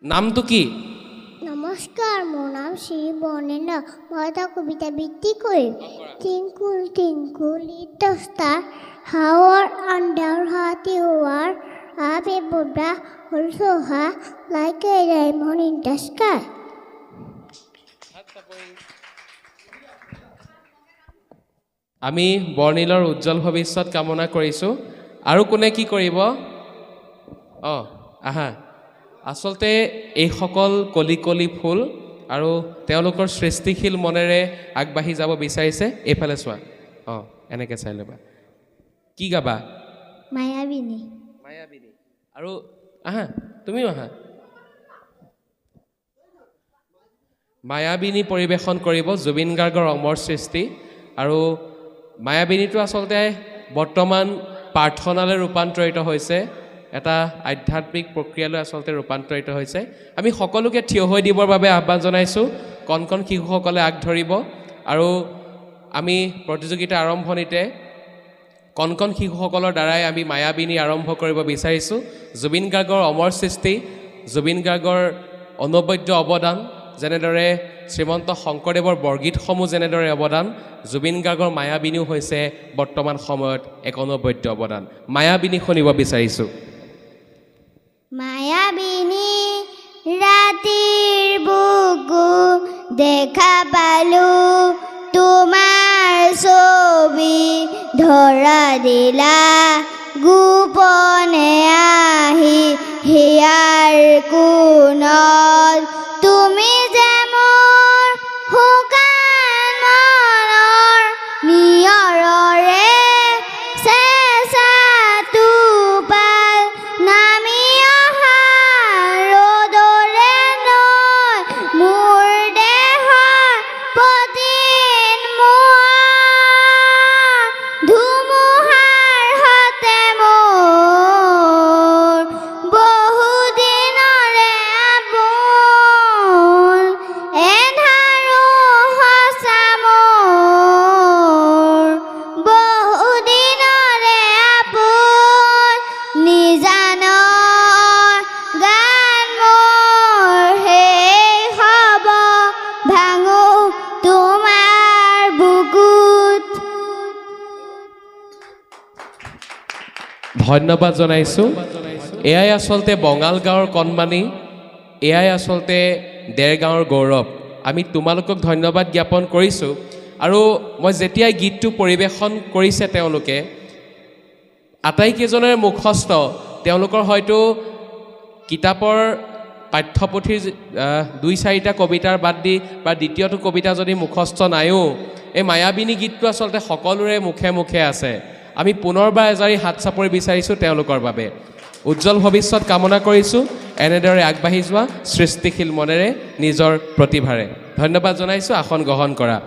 নামটো কি? নমস্কাৰ, মোৰ নাম শ্ৰী বৰ্ণেন্দ্ৰ। মই এটা কবিতা আবৃত্তি কৰিম। Twinkle, twinkle, little star, how under heart you are, up above the whole so high, like a diamond in the sky. আমি বৰ্ণিলৰ উজ্জ্বল ভৱিষ্যত কামনা কৰিছোঁ। আৰু কোনে কি কৰিব? আহা। আচলতে এইসকল কলি কলি ফুল আৰু তেওঁলোকৰ সৃষ্টিশীল মনেৰে আগবাঢ়ি যাব বিচাৰিছে। এইফালে চোৱা, এনেকৈ চাই ল'বা। কি গাবা? মায়াবিনী। মায়াবিনী। আৰু আহা, তুমিও আহা। মায়াবিনী পৰিৱেশন কৰিব জুবিন গাৰ্গৰ অমৰ সৃষ্টি। আৰু মায়াবিনীটো আচলতে বৰ্তমান প্ৰাৰ্থনালৈ ৰূপান্তৰিত হৈছে, এটা আধ্যাত্মিক প্ৰক্ৰিয়ালৈ আচলতে ৰূপান্তৰিত হৈছে। আমি সকলোকে থিয় হৈ দিবৰ বাবে আহ্বান জনাইছোঁ। কণ কণ শিশুসকলে আগ ধৰিব আৰু আমি প্ৰতিযোগিতা আৰম্ভণিতে কণ কণ শিশুসকলৰ দ্বাৰাই আমি মায়াবিনী আৰম্ভ কৰিব বিচাৰিছোঁ। জুবিন গাৰ্গৰ অমৰ সৃষ্টি, জুবিন গাৰ্গৰ অনবদ্য অৱদান, যেনেদৰে শ্ৰীমন্ত শংকৰদেৱৰ বৰগীতসমূহ যেনেদৰে অৱদান, জুবিন গাৰ্গৰ মায়াবিনীও হৈছে বৰ্তমান সময়ত এক অনবদ্য অৱদান। মায়াবিনী শুনিব বিচাৰিছোঁ। মায়াবিনী ৰাতিৰ বুকু দেখা পালো, তোমাৰ ছবি ধৰা দিলা, গোপনে আহি হিয়াৰ কোণত, তুমি যে মোৰ শুকান মনৰ নিয়ৰৰে চেঁচা টোপাল, নামি অহা ৰ'দৰে নৈ মোৰ দেহৰ প্ৰতিদিন মোৱা, ধুমুহাৰ হতে মোৰ বহুদিনৰে আপোন, এন্ধাৰো সঁচা মোৰ বহুদিনৰে আপোন, নিজানৰ গান মোৰ শেষ হ'ব, ভাঙো তোমাৰ বুকুত। ধন্যবাদ জনাইছোঁ। এয়াই আচলতে বঙাল গাঁৱৰ কণমানি, এয়াই আচলতে দেৰগাঁৱৰ গৌৰৱ। আমি তোমালোকক ধন্যবাদ জ্ঞাপন কৰিছোঁ। আৰু মই যেতিয়াই গীতটো পৰিৱেশন কৰিছে তেওঁলোকে, আটাইকেইজনেৰে মুখস্থ, তেওঁলোকৰ হয়তো কিতাপৰ পাঠ্যপুথিৰ 2-4টা কবিতাৰ বাদ দি বা দ্বিতীয়টো কবিতা যদি মুখস্থ নাইও, এই মায়াবিনী গীতটো আচলতে সকলোৰে মুখে মুখে আছে। আমি পুনৰবাৰ এজাৰি হাত চাপৰি বিচাৰিছোঁ তেওঁলোকৰ বাবে। উজ্জ্বল ভৱিষ্যত কামনা কৰিছোঁ। এনেদৰে আগবাঢ়ি যোৱা সৃষ্টিশীল মনেৰে নিজৰ প্ৰতিভাৰে। ধন্যবাদ জনাইছোঁ। আসন গ্ৰহণ কৰা।